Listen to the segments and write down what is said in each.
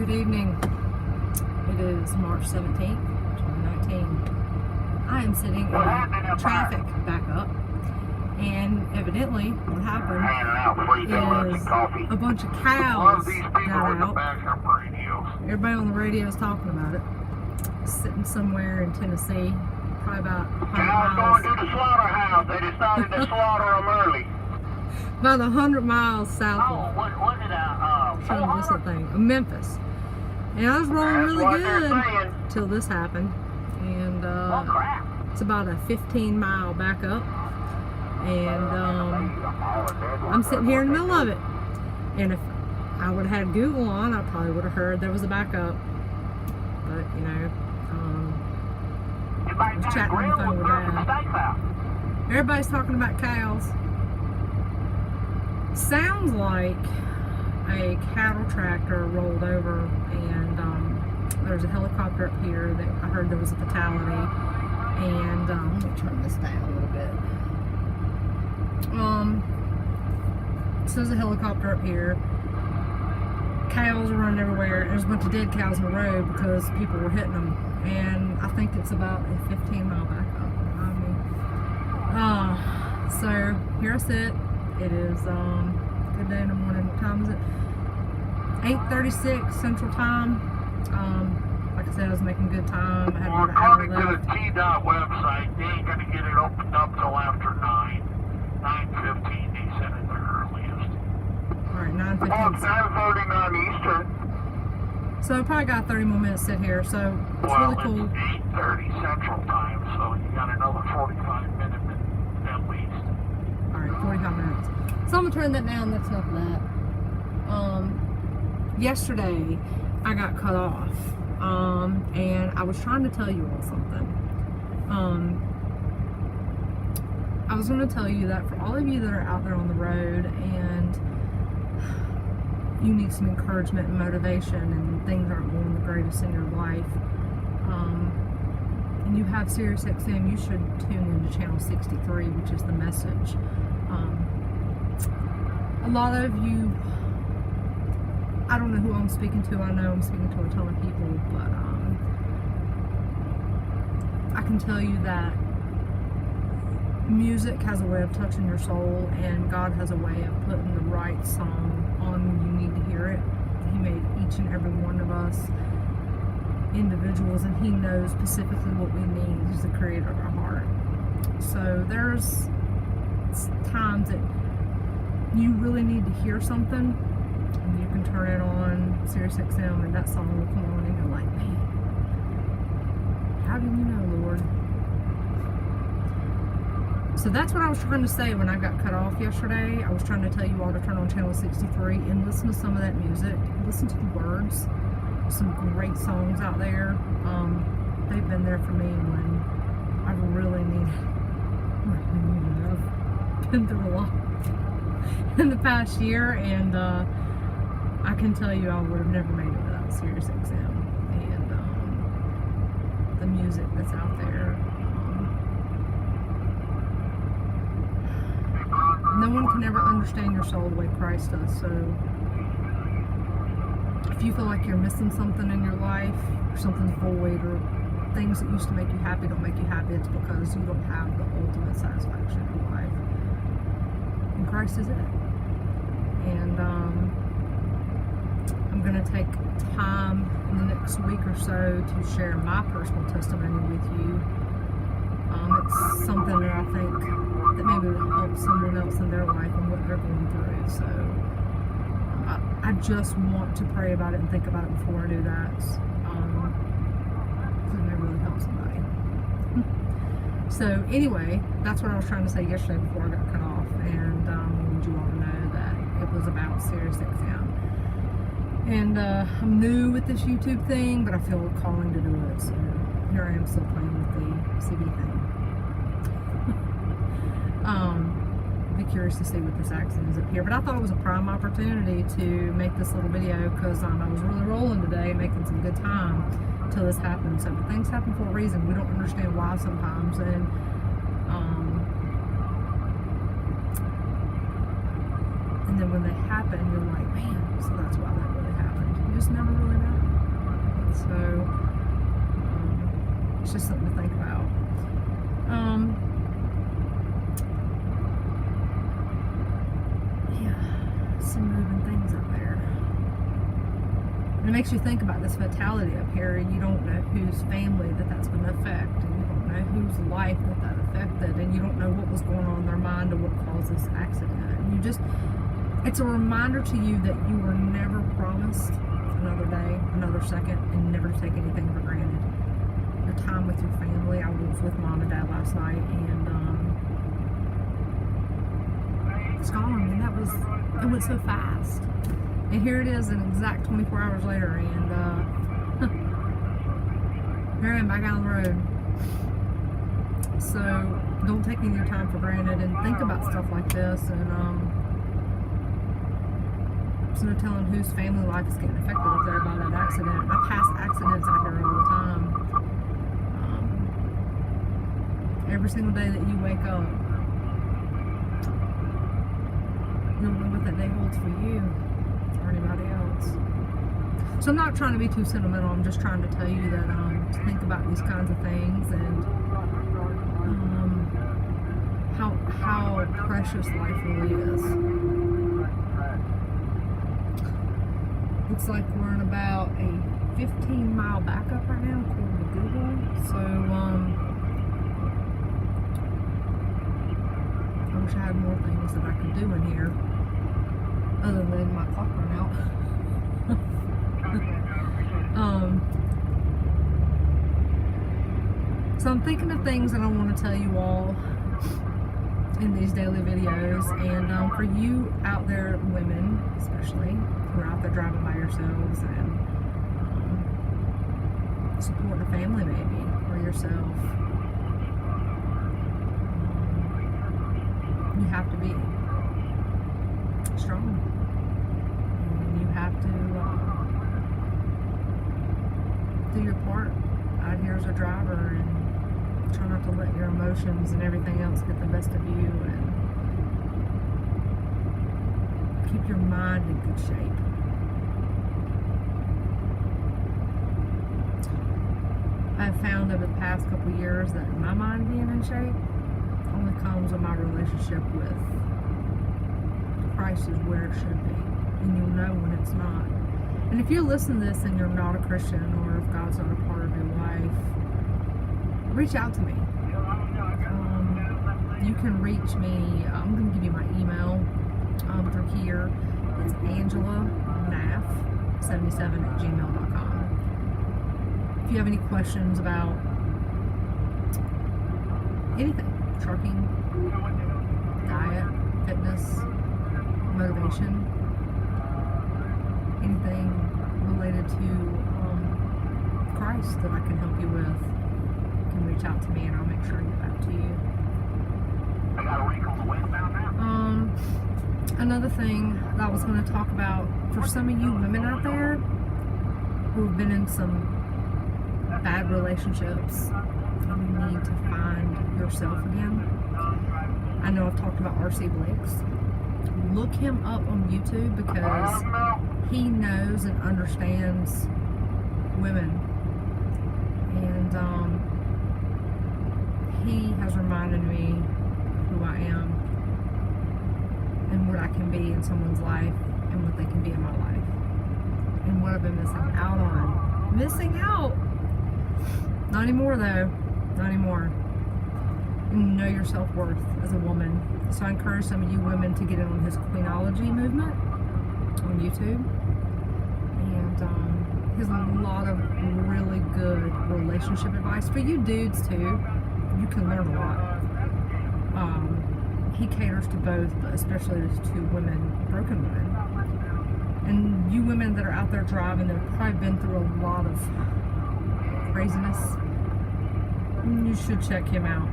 Good evening. It is March 17th, 2019. I am sitting in a traffic backup, and evidently what happened is a bunch of cows got out. Everybody on the radio is talking about it. Sitting somewhere in Tennessee, probably about 100 Cows miles. going to the slaughterhouse. They decided to slaughter them early. About 100 miles south of what is it? Memphis. And I was rolling That's really what they're good saying. till this happened. And Oh, crap. it's about a 15-mile backup. And I'm sitting here in the middle of it. And if I would have had Google on, I probably would have heard there was a backup. But, you know, I was chatting on the phone with Dad. Everybody's talking about cows. Sounds like a cattle tractor rolled over, and there's a helicopter up here that I heard there was a fatality. And let me turn this down a little bit. So there's a helicopter up here. Cows are running everywhere. There's a bunch of dead cows on the road because people were hitting them. And I think it's about a 15-mile backup behind me. So here I sit. It is good day in the morning. What time is it? 8:36 Central Time. Like I said, I was making good time. I had about an hour According to left. the T-Dot website, they ain't going to get it opened up till after 9:15. They said at the earliest. All right, About 9:15. 9:39 Eastern. So I probably got 30 more minutes to sit here. So it's Well, really cool. it's 8:30 Central Time, so you got another 45 minutes at least. All right, 45 minutes. So I'm gonna turn that down. That's enough of that. Yesterday I got cut off, and I was trying to tell you all something. I was going to tell you that for all of you that are out there on the road and you need some encouragement and motivation, and things aren't going the greatest in your life, and you have Sirius XM, you should tune into channel 63, which is the message. A lot of you, I don't know who I'm speaking to. I know I'm speaking to a ton of people, but I can tell you that music has a way of touching your soul, and God has a way of putting the right song on when you need to hear it. He made each and every one of us individuals, and He knows specifically what we need. He's the creator of our heart. So there's times that you really need to hear something, and you can turn it on Sirius XM, and that song will come on, and you're like, man, how did you know, Lord? So that's what I was trying to say when I got cut off yesterday. I was trying to tell you all to turn on channel 63 and listen to some of that music. Listen to the words. Some great songs out there. They've been there for me when I really needed it. I've been through a lot in the past year, and I can tell you I would have never made it without Sirius XM and the music that's out there. No one can ever understand your soul the way Christ does. So if you feel like you're missing something in your life, or something's void, or things that used to make you happy don't make you happy, it's because you don't have the ultimate satisfaction in your life. And Christ is it. And I'm going to take time in the next week or so to share my personal testimony with you. It's something that I think that maybe will help someone else in their life and what they're going through. So I just want to pray about it and think about it before I do that. Because it may really help somebody. So anyway, that's what I was trying to say yesterday before I got cut off. And I wanted you all to know that it was about Sirius XM. And I'm new with this YouTube thing, but I feel a calling to do it. So here I am still playing with the CD thing. Be curious to see what this accent is up here, but I thought it was a prime opportunity to make this little video because I was really rolling today, making some good time till this happened. So things happen for a reason. We don't understand why sometimes, and then when they happen, you're like, man, so that's why that really happened. You just never really know. to think about. Yeah, some moving things up there. And it makes you think about this fatality up here. You don't know whose family that's going to affect, and you don't know whose life that affected, and you don't know what was going on in their mind or what caused this accident. And you just, it's a reminder to you that you were never promised another day, another second, and never to take anything for granted. Your time with your family. I was with Mom and Dad last night, and it's gone. I mean, it went so fast. And here it is, an exact 24 hours later, and here I am back out on the road. So don't take any of your time for granted, and think about stuff like this. And there's no telling whose family life is getting affected up there by that accident. I pass accidents out here all the time. Every single day that you wake up, you don't know what that day holds for you or anybody else. So I'm not trying to be too sentimental. I'm just trying to tell you that to think about these kinds of things, and how precious life really is. Looks like we're in about a 15-mile backup right now, according to Google. So I wish I had more things that I could do in here other than my clock run out. So I'm thinking of things that I want to tell you all in these daily videos, and for you out there, women especially, who are out there driving by yourselves and supporting a family maybe, or yourself, you have to be strong, and you have to do your part out here as a driver, and try not to let your emotions and everything else get the best of you, and keep your mind in good shape. I've found over the past couple years that my mind being in shape only comes with my relationship with Christ is where it should be, and you'll know when it's not. And if you're listening to this and you're not a Christian, or if God's not a part of your life, reach out to me. You can reach me. I'm going to give you my email through here. It's AngelaNaff77@gmail.com. If you have any questions about anything, trucking, diet, fitness, motivation, anything related to Christ that I can help you with, you can reach out to me, and I'll make sure I get back to you. Another thing that I was going to talk about, for some of you women out there who have been in some bad relationships, you need to find yourself again. I know I've talked about R.C. Blakes. Look him up on YouTube, because he knows and understands women, and he has reminded me who I am and what I can be in someone's life, and what they can be in my life, and what I've been missing out on. Missing out! Not anymore though. Not anymore. And know your self-worth as a woman. So I encourage some of you women to get in on his Queenology movement on YouTube. And he has a lot of really good relationship advice. For you dudes too, you can learn a lot. He caters to both, but especially to women, broken women. And you women that are out there driving, that have probably been through a lot of craziness, you should check him out.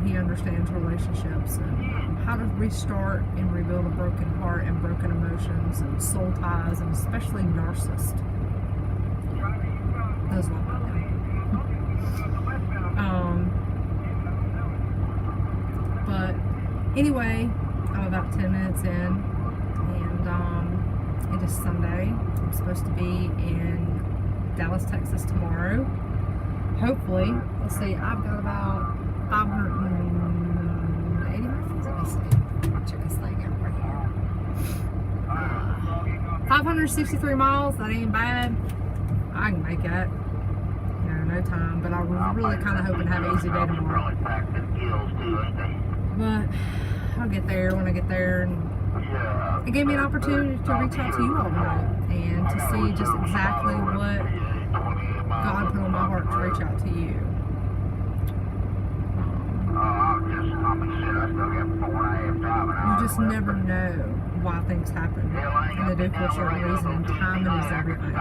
He understands relationships and how to restart and rebuild a broken heart and broken emotions and soul ties, and especially narcissists. Those one by them. But anyway, I'm about 10 minutes in, and it is Sunday. I'm supposed to be in Dallas, Texas tomorrow. hopefully, let's see, I've got about 580 miles. Let me see. I'll check this thing out right here. 563 miles. That ain't bad. I can make that. You know, no time. But I was really kind of hoping to have an easy day tomorrow. But I'll get there when I get there. And it gave me an opportunity to reach out to you all tonight and to see just exactly what God put on my heart to reach out to you. You just never know why things happen, and they do for a certain reason, and timing is everything.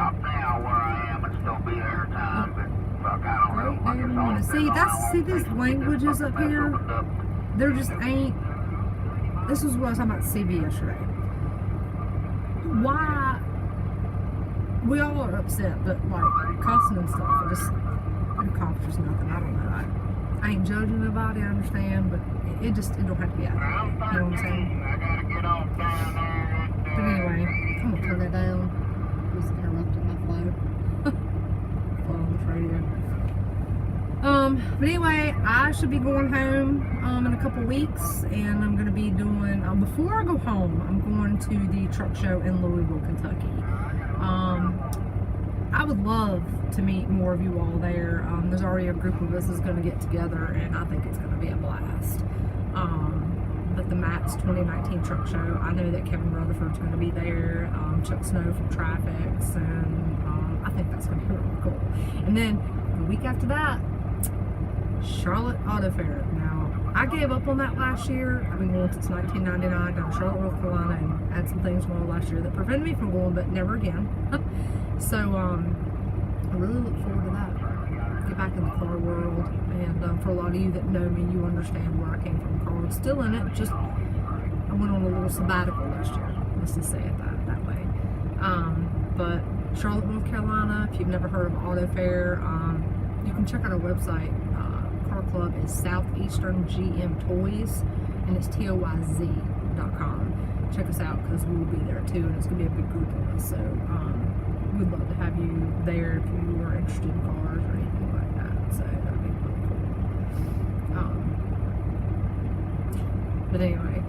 See these languages up here, there just ain't. This is what I was talking about CB yesterday. Why? We all are upset, but like cussing and stuff, it accomplishes nothing. I don't know. I ain't judging nobody, I understand, but it don't have to be out there. You know what I'm saying? But anyway, I'm gonna turn that down. It was interrupting my flow. Flow on this radio. But anyway, I should be going home in a couple weeks, and I'm gonna be doing. Before I go home, I'm going to the truck show in Louisville, Kentucky. I would love to meet more of you all there. There's already a group of us that's going to get together, and I think it's going to be a blast. But the Matt's 2019 truck show, I know that Kevin Rutherford's going to be there, Chuck Snow from Traffics, and I think that's going to be really cool. And then the week after that, Charlotte Auto Fair. Now, I gave up on that last year. I've been going since 1999 down to Charlotte, North Carolina, and had some things going on last year that prevented me from going, but never again. So, I really look forward to that. Get back in the car world, and for a lot of you that know me, you understand where I came from. Car world, still in it. Just I went on a little sabbatical last year. Let's just say it that way. But Charlotte, North Carolina. If you've never heard of Auto Fair, you can check out our website. Car Club is Southeastern GM Toys, and it's TOYZ.com. Check us out because we will be there too, and it's gonna be a big group of us. So. We'd love to have you there if you are interested in cars or anything like that. So that'd be really cool. But anyway,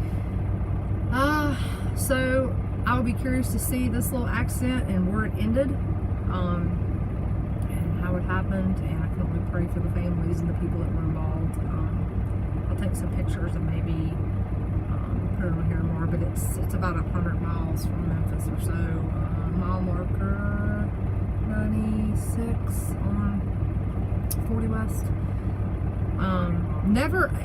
so I would be curious to see this little accident and where it ended, and how it happened. And I can only pray for the families and the people that were involved. I'll take some pictures and maybe put it on here more. But it's about 100 miles from Memphis or so. Mile marker 96 on 40 West.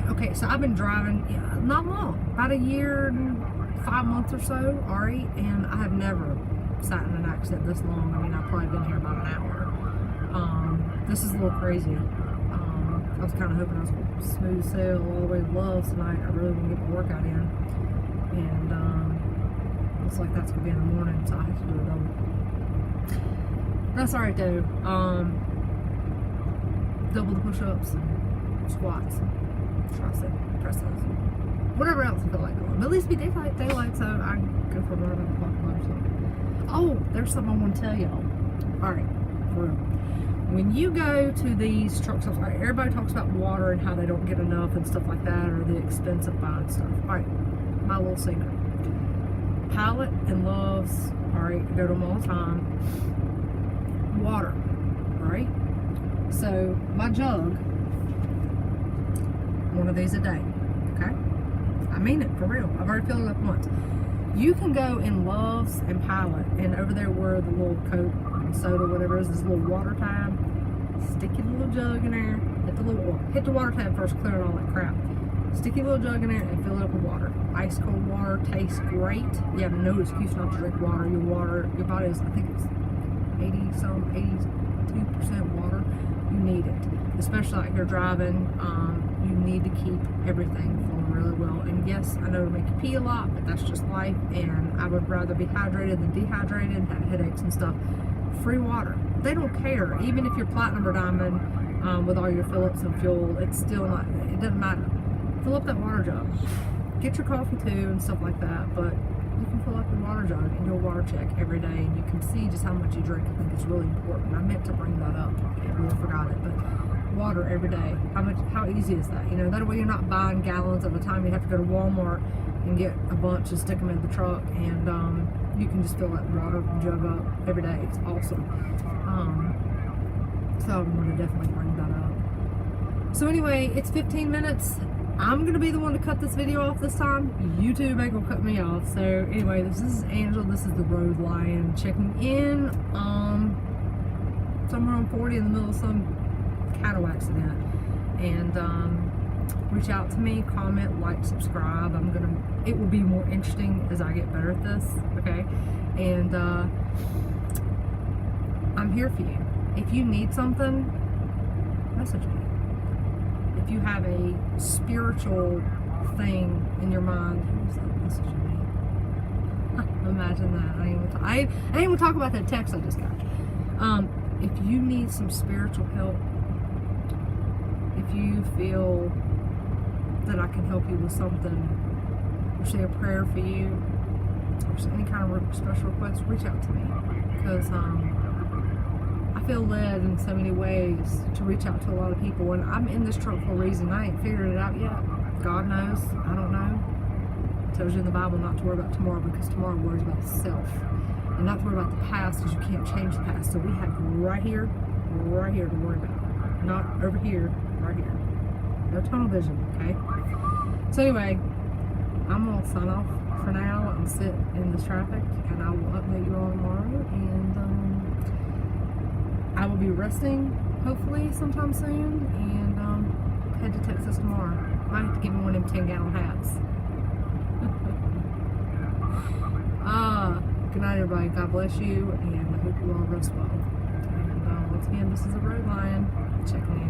Okay, so I've been driving not long, about a year and 5 months or so, alright, and I have never sat in an accident this long. I mean, I've probably been here about an hour. This is a little crazy. I was kind of hoping I was going to smooth sail all the way to Love's tonight. I really want to get my workout in, and looks like that's going to be in the morning, so I have to do a double. That's alright though. Double the push-ups and squats and tricep presses, whatever else I feel like doing. But at least be daylight, so I can go for a run around the clock or something. Oh, there's something I want to tell y'all. Alright, for real. When you go to these truck stops, right, everybody talks about water and how they don't get enough and stuff like that, or the expensive buying stuff. Alright, my little secret. Pilot and Love's, alright, I go to them all the time. Water, right? So my jug, one of these a day, okay? I mean it, for real. I've already filled it up once. You can go in Love's and Pilot, and over there where the little Coke and soda, whatever it is, this little water tab, stick your little jug in there, hit the water tab first, clear all that crap. Stick your little jug in there and fill it up with water. Ice cold water tastes great. You have no excuse not to drink water. Your body is, I think it's 82% water. You need it, especially like you're driving. You need to keep everything flowing really well. And yes, I know it'll make you pee a lot, but that's just life. And I would rather be hydrated than dehydrated and have headaches and stuff. Free water. They don't care. Even if you're platinum or diamond with all your fill-ups and fuel, it's still not. It doesn't matter. Fill up that water jug. Get your coffee too and stuff like that. But you can fill up your water jug and do a water check every day, and you can see just how much you drink. I think it's really important. I meant to bring that up. I really forgot it, but water every day. How easy is that? You know, that way you're not buying gallons at a time. You have to go to Walmart and get a bunch and stick them in the truck, and you can just fill that water jug up every day. It's awesome. So I'm going to definitely bring that up. So anyway, it's 15 minutes. I'm going to be the one to cut this video off this time. YouTube ain't going to cut me off. So anyway, this is Angel. This is the Road Lion checking in somewhere on 40 in the middle of some cattle accident. And reach out to me, comment, like, subscribe. It will be more interesting as I get better at this, okay? And I'm here for you. If you need something, message me. If you have a spiritual thing in your mind, who's that messaging me? Imagine that. I ain't even talk about that text I just got. If you need some spiritual help, if you feel that I can help you with something, or say a prayer for you, or any kind of special request, reach out to me, because I feel led in so many ways to reach out to a lot of people, and I'm in this truck for a reason. I ain't figured it out yet. God knows. I don't know. It tells you in the Bible not to worry about tomorrow, because tomorrow worries about itself, and not to worry about the past, because you can't change the past. So we have right here to worry about, not over here, right here. No tunnel vision, okay? So anyway, I'm gonna sign off for now and sit in this traffic, and I will update you all tomorrow. And I will be resting, hopefully sometime soon, and head to Texas tomorrow. Might have to give me one of them 10-gallon hats. Good night, everybody. God bless you, and I hope you all rest well. And once again, this is a Road Lion checking in.